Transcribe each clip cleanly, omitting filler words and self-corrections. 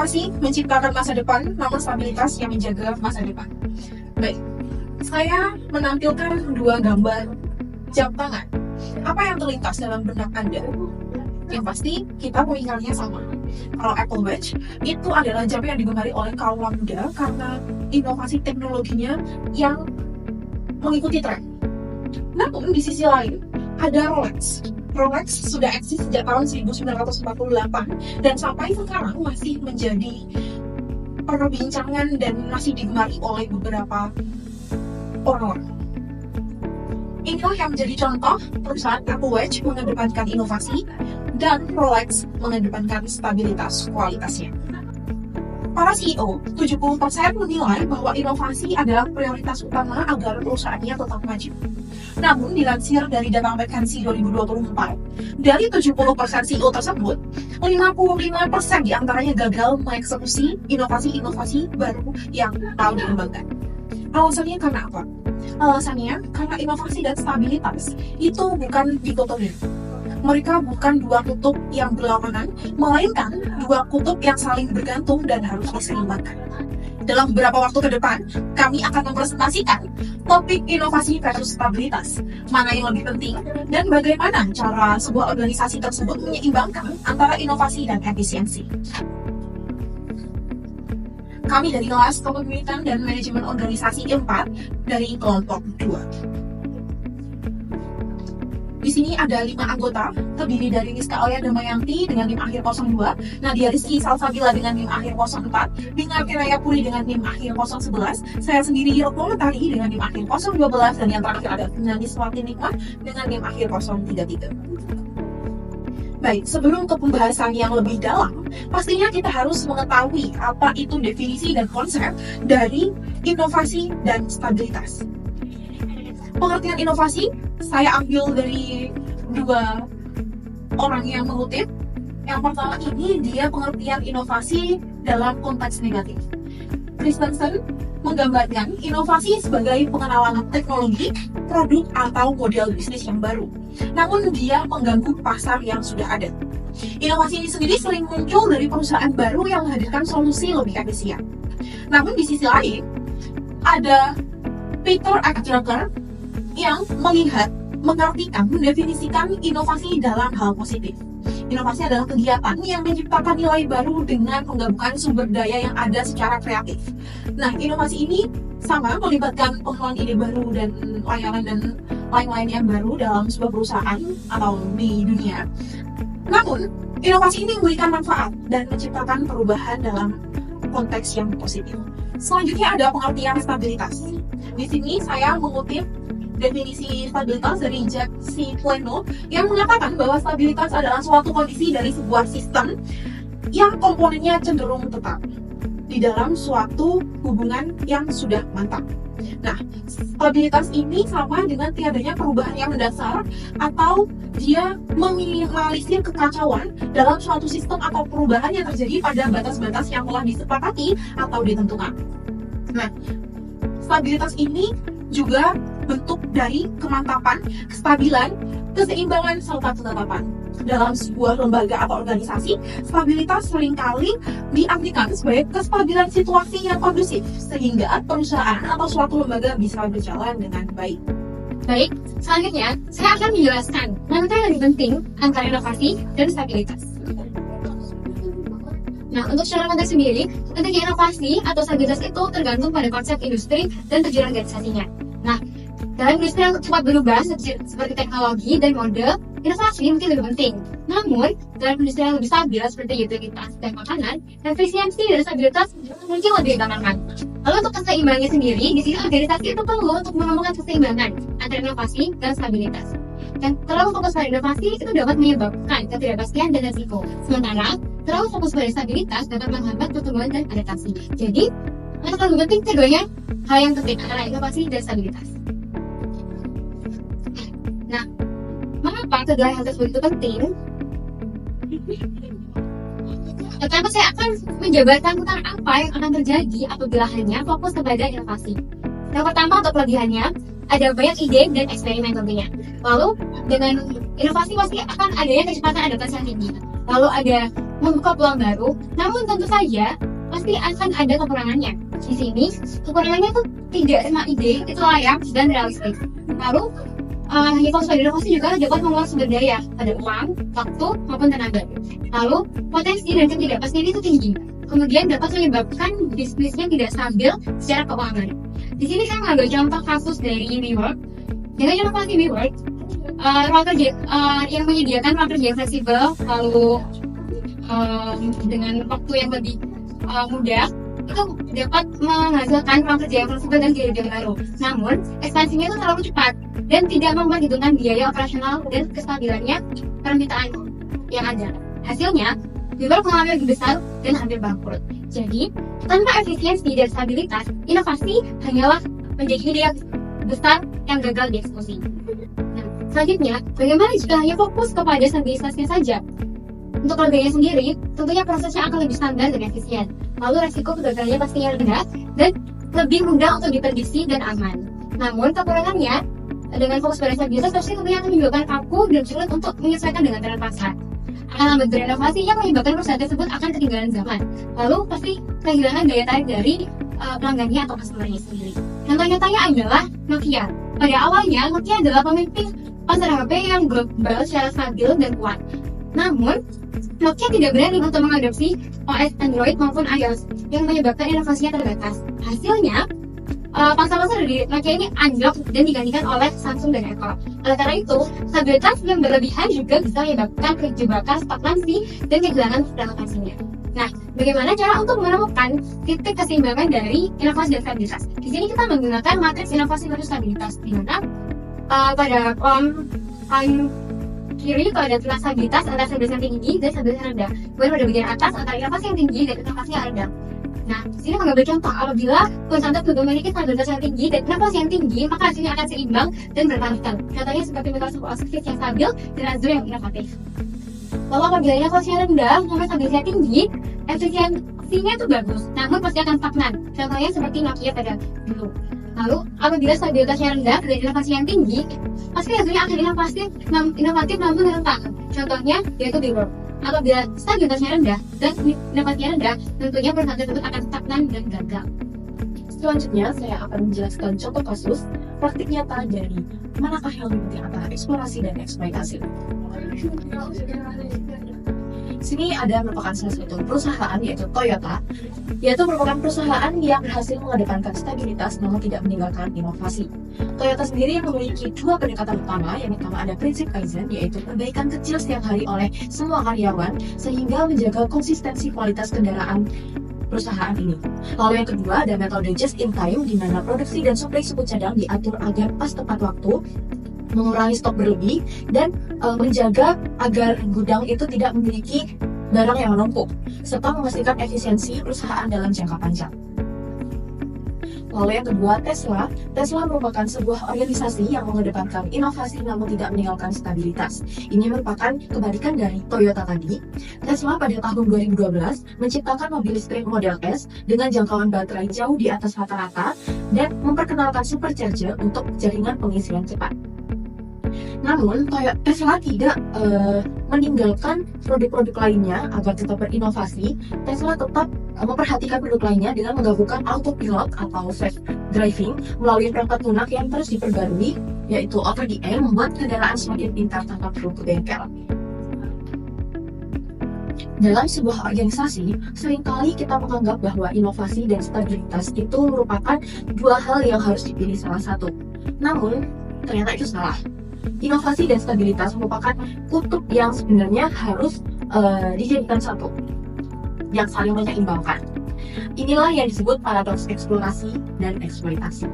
Inovasi menciptakan masa depan, namun stabilitas yang menjaga masa depan. Baik, saya menampilkan dua gambar jam tangan. Apa yang terlintas dalam benak Anda? Yang pasti, kita pemikirannya sama. Kalau Apple Watch, itu adalah jam yang digemari oleh kaum muda karena inovasi teknologinya yang mengikuti tren. Namun, di sisi lain, ada Rolex. Rolex sudah eksis sejak tahun 1948 dan sampai sekarang masih menjadi perbincangan dan masih digemari oleh beberapa orang. Inilah yang menjadi contoh perusahaan Apple Watch mengedepankan inovasi dan Rolex mengedepankan stabilitas kualitasnya. Para CEO, 70% menilai bahwa inovasi adalah prioritas utama agar perusahaannya tetap maju. Namun, dilansir dari data McKinsey 2024, dari 70% CEO tersebut, 55% diantaranya gagal mengeksekusi inovasi-inovasi baru yang mau dikembangkan. Alasannya karena apa? Alasannya karena inovasi dan stabilitas itu bukan dikotomi. Mereka bukan dua kutub yang berlawanan, melainkan dua kutub yang saling bergantung dan harus diseimbangkan. Dalam beberapa waktu ke depan, kami akan mempresentasikan topik inovasi versus stabilitas, mana yang lebih penting, dan bagaimana cara sebuah organisasi tersebut menyeimbangkan antara inovasi dan efisiensi. Kami dari kelas Kepemimpinan dan Manajemen Organisasi 4 dari kelompok 2. Di sini ada 5 anggota, terdiri dari Rizka Alia Damayanti dengan NIM akhir 02, Nadia Rizky Salsabila dengan NIM akhir 04, Bina Kiraya Puri dengan NIM akhir 011, saya sendiri Retno Letari dengan NIM akhir 012, dan yang terakhir ada Naniswati Nikmah dengan NIM akhir 033. Baik, sebelum ke pembahasan yang lebih dalam, pastinya kita harus mengetahui apa itu definisi dan konsep dari inovasi dan stabilitas. Pengertian inovasi saya ambil dari dua orang yang mengutip. Yang pertama ini dia pengertian inovasi dalam konteks negatif. Christensen menggambarkan inovasi sebagai pengenalan teknologi, produk atau model bisnis yang baru. Namun dia mengganggu pasar yang sudah ada. Inovasi ini sendiri sering muncul dari perusahaan baru yang menghadirkan solusi lebih efisien. Namun di sisi lain ada Peter X. Drucker yang mengartikan, mendefinisikan inovasi dalam hal positif. Inovasi adalah kegiatan yang menciptakan nilai baru dengan penggabungan sumber daya yang ada secara kreatif. Nah, inovasi ini sama melibatkan pengenalan ide baru dan layanan dan lain-lain yang baru dalam sebuah perusahaan atau di dunia. Namun, inovasi ini memberikan manfaat dan menciptakan perubahan dalam konteks yang positif. Selanjutnya ada pengertian stabilitas. Di sini saya mengutip definisi stabilitas dari Jack C. Plano yang mengatakan bahwa stabilitas adalah suatu kondisi dari sebuah sistem yang komponennya cenderung tetap di dalam suatu hubungan yang sudah mantap. Nah, stabilitas ini sama dengan tiadanya perubahan yang mendasar atau dia meminimalisir kekacauan dalam suatu sistem atau perubahan yang terjadi pada batas-batas yang telah disepakati atau ditentukan. Nah, stabilitas ini juga bentuk dari kemantapan, kestabilan, keseimbangan, serta ketetapan. Dalam sebuah lembaga atau organisasi, stabilitas seringkali diartikan sebagai kestabilan situasi yang kondusif, sehingga perusahaan atau suatu lembaga bisa berjalan dengan baik. Baik, selanjutnya saya akan menjelaskan mana yang lebih penting antara inovasi dan stabilitas. Nah, untuk secara konteks sendiri, pentingnya inovasi atau stabilitas itu tergantung pada konsep industri dan tujuan organisasinya. Nah, dalam industri yang cepat berubah seperti teknologi dan mode, inovasi mungkin lebih penting. Namun, dalam industri yang lebih stabil seperti utilitas dan makanan, efisiensi dan stabilitas mungkin lebih diutamakan. Lalu untuk keseimbangannya sendiri, di sini organisasi itu perlu untuk menemukan keseimbangan antara inovasi dan stabilitas. Dan terlalu fokus pada inovasi itu dapat menyebabkan ketidakpastian dan risiko. Sementara, terlalu fokus pada stabilitas dapat menghambat pertumbuhan dan adaptasi. Jadi, yang lebih penting keduanya hal yang penting antara inovasi dan stabilitas. Nah, mengapa kedua hal tersebut itu penting? Pertama, saya akan menjabarkan tentang apa yang akan terjadi apabila hanya fokus kepada inovasi. Yang pertama, untuk kelebihannya, ada banyak ide dan eksperimen tentunya. Lalu, dengan inovasi pasti akan adanya kecepatan adaptasi yang tinggi. Lalu ada membuka peluang baru, namun tentu saja pasti akan ada kekurangannya. Di sini kekurangannya tuh tidak semua ide itu layak dan realistis. Lalu hipotesa inovasi juga dapat menguras sumber daya pada uang, waktu maupun tenaga. Lalu potensi dan ketidakpastian itu tinggi. Kemudian dapat menyebabkan bisnisnya tidak stabil secara keuangan. Di sini saya mengambil contoh kasus dari WeWork. Dengan inovasi WeWork, ruang kerja yang menyediakan ruang kerja yang fleksibel, lalu dengan waktu yang lebih mudah, itu dapat menghasilkan ruang kerja yang fleksibel dan gaya baru. Namun, ekspansinya itu terlalu cepat dan tidak memperhitungkan biaya operasional dan kestabilannya permintaan yang ada. Hasilnya, WeWork mengalami rugi besar dan hampir bangkrut. Jadi, tanpa efisiensi dan stabilitas, inovasi hanyalah menjadi ide yang besar yang gagal dieksekusi. Nah, selanjutnya, bagaimana jika hanya fokus kepada stabilitasnya saja? Untuk keluarganya sendiri, tentunya prosesnya akan lebih standar dan efisien. Lalu resiko kegagalannya pastinya rendah dan lebih mudah untuk diprediksi dan aman. Namun kekurangannya, dengan fokus pada stabilitas pasti tentunya akan menyebabkan kaku dan sulit untuk menyesuaikan dengan tren pasar. Akan lambat berinovasi yang menyebabkan perusahaan tersebut akan ketinggalan zaman. Lalu pasti kehilangan daya tarik dari pelanggannya atau customer-nya sendiri. Contoh nyatanya adalah Nokia. Pada awalnya, Nokia adalah pemimpin pasar HP yang global secara stabil dan kuat. Namun, Nokia tidak berani untuk mengadopsi OS Android maupun iOS yang menyebabkan inovasinya terbatas. Hasilnya, pangsa-pasar dari Nokia ini anjlok dan digantikan oleh Samsung dan Apple. Oleh karena itu, stabilitas yang berlebihan juga bisa menyebabkan kejebakan stagnansi dan kehilangan relevansinya. Nah, bagaimana cara untuk menemukan titik keseimbangan dari inovasi dan stabilitas? Di sini kita menggunakan matriks inovasi versus stabilitas, di mana pada kolom kiri itu ada tulis stabilitas antara stabilitas yang tinggi dan stabilitas yang rendah. Kemudian pada bagian atas antara inovasi yang tinggi dan inovasi yang rendah. Nah, di sini mengambil contoh apabila perusahaan tersebut memiliki stabilitas yang tinggi dan inovasi yang tinggi, maka hasilnya akan seimbang dan berkelanjutan. Contohnya seperti Microsoft Office yang stabil dan Azure yang inovatif. Lalu apabila inovasinya rendah, namun stabilitasnya tinggi, efisiensinya itu bagus, namun pasti akan stagnan. Contohnya seperti Nokia pada dulu. Lalu apabila stabilitasnya rendah dan inovasi yang tinggi, pasti hasilnya akan inovatif namun rentan. Contohnya yaitu WeWork. Apabila stabilitasnya rendah dan inovasinya rendah, tentunya perusahaan tersebut akan stagnan dan gagal. Selanjutnya, saya akan menjelaskan contoh kasus praktik nyata dari manakah yang lebih penting antara eksplorasi dan eksploitasi. Sini ada merupakan salah satu perusahaan yaitu Toyota, yaitu merupakan perusahaan yang berhasil mengedepankan stabilitas namun tidak meninggalkan inovasi. Toyota sendiri memiliki dua pendekatan utama. Yang pertama ada prinsip Kaizen, yaitu perbaikan kecil setiap hari oleh semua karyawan sehingga menjaga konsistensi kualitas kendaraan perusahaan ini. Lalu yang kedua ada metode just in time, di mana produksi dan suplai suku cadang diatur agar pas tepat waktu, mengurangi stok berlebih, dan menjaga agar gudang itu tidak memiliki barang yang menumpuk, serta memastikan efisiensi perusahaan dalam jangka panjang. Lalu yang kedua, Tesla. Tesla merupakan sebuah organisasi yang mengedepankan inovasi namun tidak meninggalkan stabilitas. Ini merupakan kebalikan dari Toyota tadi. Tesla pada tahun 2012 menciptakan mobil listrik Model S dengan jangkauan baterai jauh di atas rata-rata dan memperkenalkan supercharger untuk jaringan pengisian cepat. Namun, Tesla tidak meninggalkan produk-produk lainnya agar tetap berinovasi. Tesla tetap memperhatikan produk lainnya dengan menggabungkan autopilot atau self driving melalui perangkat lunak yang terus diperbarui, yaitu over the air, membuat kendaraan semakin pintar tanpa perlu ke bengkel. Dalam sebuah organisasi, seringkali kita menganggap bahwa inovasi dan stabilitas itu merupakan dua hal yang harus dipilih salah satu. Namun, ternyata itu salah. Inovasi dan stabilitas merupakan kutub yang sebenarnya harus dijadikan satu, yang saling menyeimbangkan. Inilah yang disebut paradoks eksplorasi dan eksploitasi.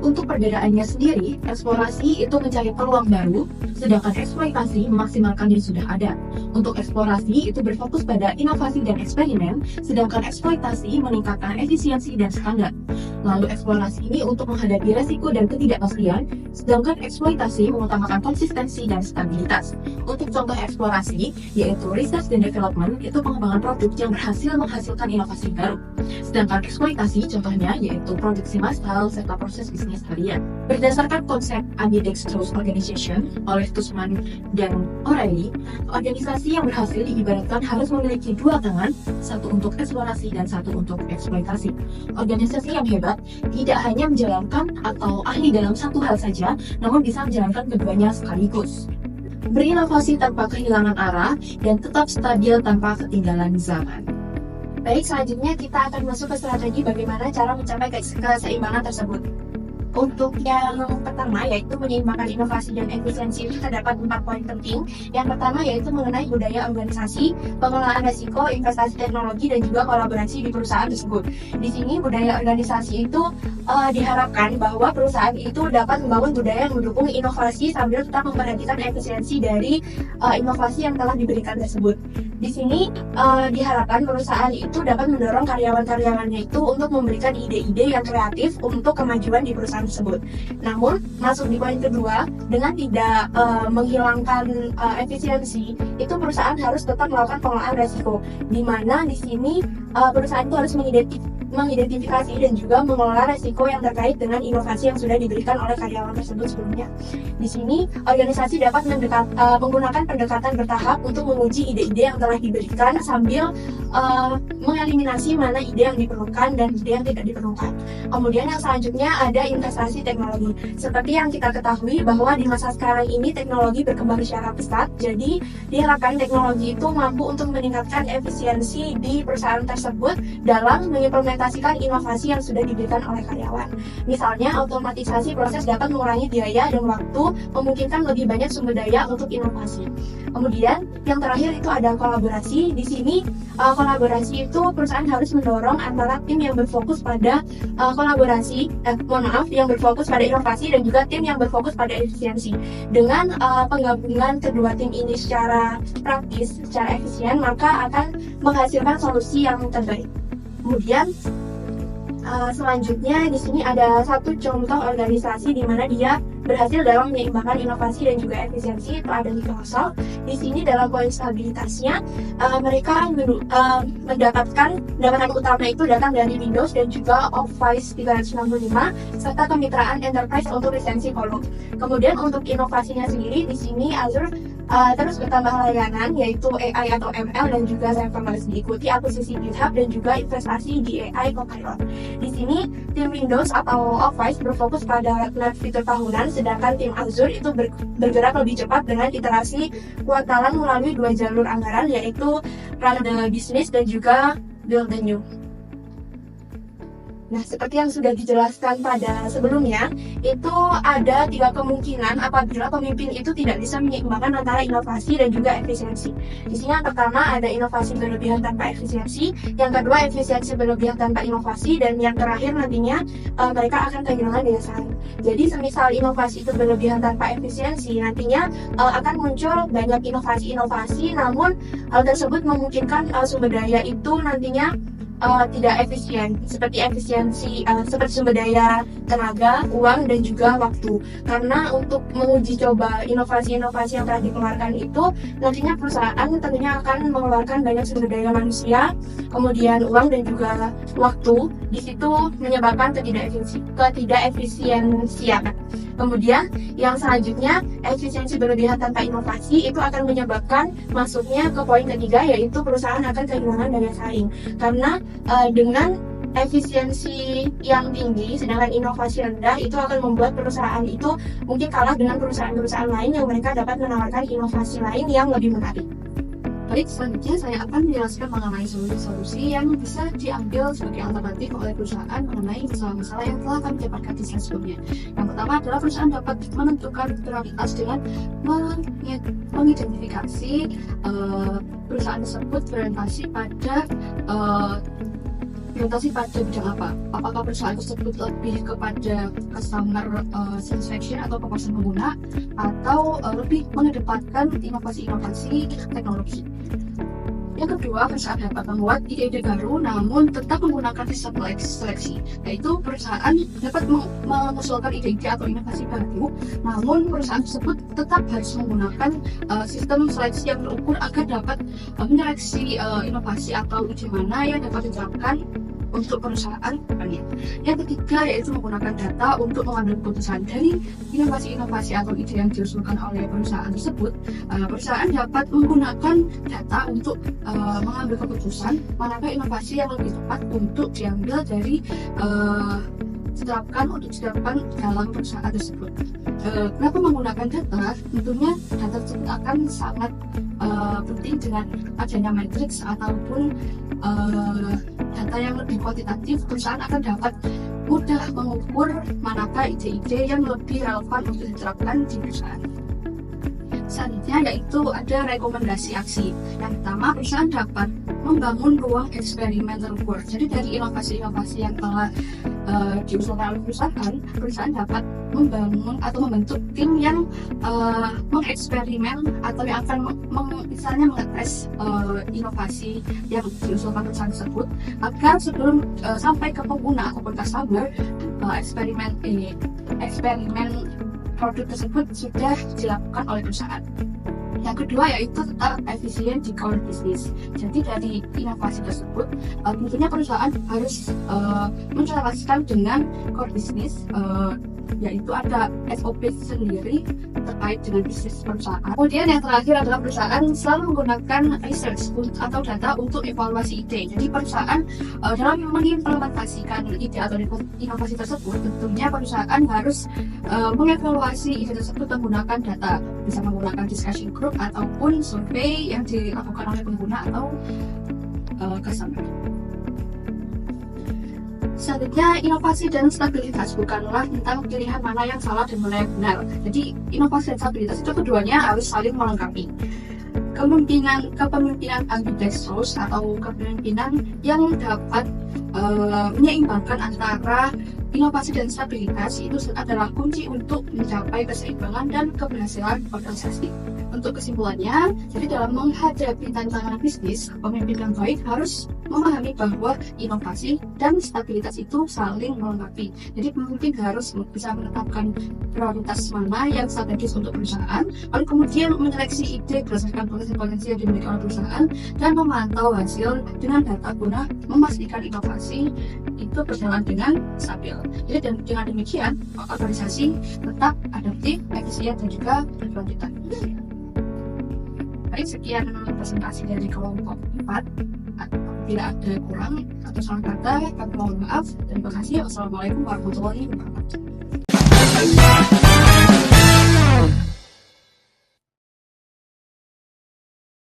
Untuk perbedaannya sendiri, eksplorasi itu mencari peluang baru, sedangkan eksploitasi memaksimalkan yang sudah ada. Untuk eksplorasi itu berfokus pada inovasi dan eksperimen, sedangkan eksploitasi meningkatkan efisiensi dan standar. Lalu eksplorasi ini untuk menghadapi resiko dan ketidakpastian, sedangkan eksploitasi mengutamakan konsistensi dan stabilitas. Untuk contoh eksplorasi, yaitu research dan development, itu pengembangan produk yang berhasil menghasilkan inovasi baru. Sedangkan eksploitasi contohnya yaitu produksi massal serta proses bisnis harian. Berdasarkan konsep ambidextrous organization oleh Tussman dan O'Reilly, organisasi yang berhasil diibaratkan harus memiliki dua tangan, satu untuk eksplorasi dan satu untuk eksploitasi. Organisasi yang hebat tidak hanya menjalankan atau ahli dalam satu hal saja, namun bisa menjalankan keduanya sekaligus. Berinovasi tanpa kehilangan arah dan tetap stabil tanpa ketinggalan zaman. Baik, selanjutnya kita akan masuk ke strategi bagaimana cara mencapai keseimbangan tersebut. Untuk yang pertama yaitu menyeimbangkan inovasi dan efisiensi, ini terdapat 4 poin penting. Yang pertama yaitu mengenai budaya organisasi, pengelolaan risiko, investasi teknologi, dan juga kolaborasi di perusahaan tersebut. Di sini budaya organisasi itu diharapkan bahwa perusahaan itu dapat membangun budaya yang mendukung inovasi sambil tetap memperhatikan efisiensi dari inovasi yang telah diberikan tersebut. Di sini diharapkan perusahaan itu dapat mendorong karyawan-karyawannya itu untuk memberikan ide-ide yang kreatif untuk kemajuan di perusahaan tersebut. Namun, masuk di poin kedua, dengan tidak menghilangkan efisiensi, itu perusahaan harus tetap melakukan pengelolaan risiko, di mana di sini perusahaan itu harus mengidentifikasi dan juga mengelola risiko yang terkait dengan inovasi yang sudah diberikan oleh karyawan tersebut sebelumnya. Di sini, organisasi dapat menggunakan pendekatan bertahap untuk menguji ide-ide yang telah diberikan sambil mengeliminasi mana ide yang diperlukan dan ide yang tidak diperlukan. Kemudian yang selanjutnya ada investasi teknologi. Seperti yang kita ketahui bahwa di masa sekarang ini teknologi berkembang secara pesat, jadi diharapkan teknologi itu mampu untuk meningkatkan efisiensi di perusahaan tersebut dalam mengimplementasikan inovasi yang sudah diberikan oleh karyawan. Misalnya, otomatisasi proses dapat mengurangi biaya dan waktu, memungkinkan lebih banyak sumber daya untuk inovasi. Kemudian, yang terakhir itu ada kolaborasi. Di sini, kolaborasi itu perusahaan harus mendorong antara tim yang berfokus pada yang berfokus pada inovasi dan juga tim yang berfokus pada efisiensi. Dengan penggabungan kedua tim ini secara praktis, secara efisien, maka akan menghasilkan solusi yang terbaik. Kemudian selanjutnya di sini ada satu contoh organisasi di mana dia berhasil dalam menyeimbangkan inovasi dan juga efisiensi, itu ada Microsoft. Di sini dalam poin stabilitasnya mereka mendapatkan pendapatan utama itu datang dari Windows dan juga Office 365 serta kemitraan enterprise untuk lisensi kolom. Kemudian untuk inovasinya sendiri di sini Azure terus bertambah layanan yaitu AI atau ML dan juga serverless, diikuti akuisisi GitHub dan juga investasi di AI Copilot. Di sini tim Windows atau Office berfokus pada fitur tahunan, sedangkan tim Azure itu bergerak lebih cepat dengan iterasi kuartalan melalui 2 jalur anggaran yaitu Run the Business dan juga Build the New. Nah, seperti yang sudah dijelaskan pada sebelumnya, itu ada 3 kemungkinan apabila pemimpin itu tidak bisa menyeimbangkan antara inovasi dan juga efisiensi. Di sini yang pertama ada inovasi berlebihan tanpa efisiensi, yang kedua efisiensi berlebihan tanpa inovasi, dan yang terakhir nantinya mereka akan kehilangan daya saing. Jadi semisal inovasi itu berlebihan tanpa efisiensi, nantinya akan muncul banyak inovasi-inovasi, namun hal tersebut memungkinkan sumber daya itu nantinya tidak efisien, seperti sumber daya tenaga, uang, dan juga waktu. Karena untuk menguji coba inovasi-inovasi yang telah dikeluarkan itu, nantinya perusahaan tentunya akan mengeluarkan banyak sumber daya manusia, kemudian uang dan juga waktu. Di situ menyebabkan ketidakefisiensian. Kemudian yang selanjutnya, efisiensi berlebihan tanpa inovasi itu akan menyebabkan masuknya ke poin ketiga, yaitu perusahaan akan kehilangan daya saing. Karena dengan efisiensi yang tinggi sedangkan inovasi rendah, itu akan membuat perusahaan itu mungkin kalah dengan perusahaan-perusahaan lain yang mereka dapat menawarkan inovasi lain yang lebih menarik. Baik, selanjutnya saya akan menjelaskan mengenai solusi-solusi yang bisa diambil sebagai alternatif oleh perusahaan mengenai masalah-masalah yang telah kami dapatkan di slide sebelumnya. Yang pertama adalah perusahaan dapat menentukan prioritas dengan mengidentifikasi perusahaan tersebut berorientasi pada bidang apa? Apakah perusahaan tersebut lebih kepada customer satisfaction atau kepuasan pengguna, atau lebih mengedepankan inovasi-inovasi teknologi? Yang kedua, perusahaan dapat membuat ide-ide baru namun tetap menggunakan sistem seleksi, yaitu perusahaan dapat mengusulkan ide-ide atau inovasi baru, namun perusahaan tersebut tetap harus menggunakan sistem seleksi yang terukur agar dapat menyeleksi inovasi atau ide mana yang dapat diterapkan untuk perusahaan depannya. Yang ketiga yaitu menggunakan data untuk mengambil keputusan. Dari inovasi-inovasi atau ide yang diusulkan oleh perusahaan tersebut, perusahaan dapat menggunakan data untuk mengambil keputusan manakah inovasi yang lebih tepat untuk diambil dari diterapkan dalam perusahaan tersebut. Kenapa menggunakan data? Tentunya data tersebut akan sangat penting dengan adanya matriks ataupun data yang lebih kuantitatif. Perusahaan akan dapat mudah mengukur manakah ide-ide yang lebih relevan untuk diterapkan di perusahaan. Selanjutnya yaitu ada rekomendasi aksi. Yang pertama, perusahaan dapat membangun ruang experimental work. Jadi dari inovasi-inovasi yang telah diusulkan oleh perusahaan dapat membangun atau membentuk tim yang mengeksperimen atau yang akan misalnya mengetes inovasi yang diusulkan perusahaan tersebut agar sebelum sampai ke pengguna ataupun customer, eksperimen produk tersebut sudah dilakukan oleh perusahaan. Yang kedua yaitu tetap efisien di core business. Jadi dari inovasi tersebut tentunya perusahaan harus menyelaraskan dengan core business, yaitu ada SOP sendiri terkait dengan bisnis perusahaan. Kemudian yang terakhir adalah perusahaan selalu menggunakan research atau data untuk evaluasi ide. Jadi perusahaan dalam mengimplementasikan ide atau inovasi tersebut, tentunya perusahaan harus mengevaluasi ide tersebut menggunakan data, bisa menggunakan discussion group ataupun survei yang dilakukan oleh pengguna atau customer. Selanjutnya, inovasi dan stabilitas bukanlah tentang pilihan mana yang salah dan mana yang benar. Jadi, inovasi dan stabilitas itu keduanya harus saling melengkapi. Kepemimpinan ambidextrous atau kepemimpinan yang dapat menyeimbangkan antara inovasi dan stabilitas itu adalah kunci untuk mencapai keseimbangan dan keberhasilan organisasi. Untuk kesimpulannya, jadi dalam menghadapi tantangan bisnis, pemimpin yang baik harus memahami bahwa inovasi dan stabilitas itu saling melengkapi. Jadi pemimpin harus bisa menetapkan prioritas mana yang strategis untuk perusahaan, lalu kemudian menyeleksi ide berdasarkan potensi yang dimiliki oleh perusahaan dan memantau hasil dengan data guna memastikan inovasi itu berjalan dengan stabil. Jadi dengan demikian, organisasi tetap adaptif, efisien dan juga berkelanjutan. Baik, sekian presentasi dari kelompok 4. Bila ada kurang atau salah kata, kami mohon maaf. Terima kasih. Wassalamualaikum warahmatullahi wabarakatuh.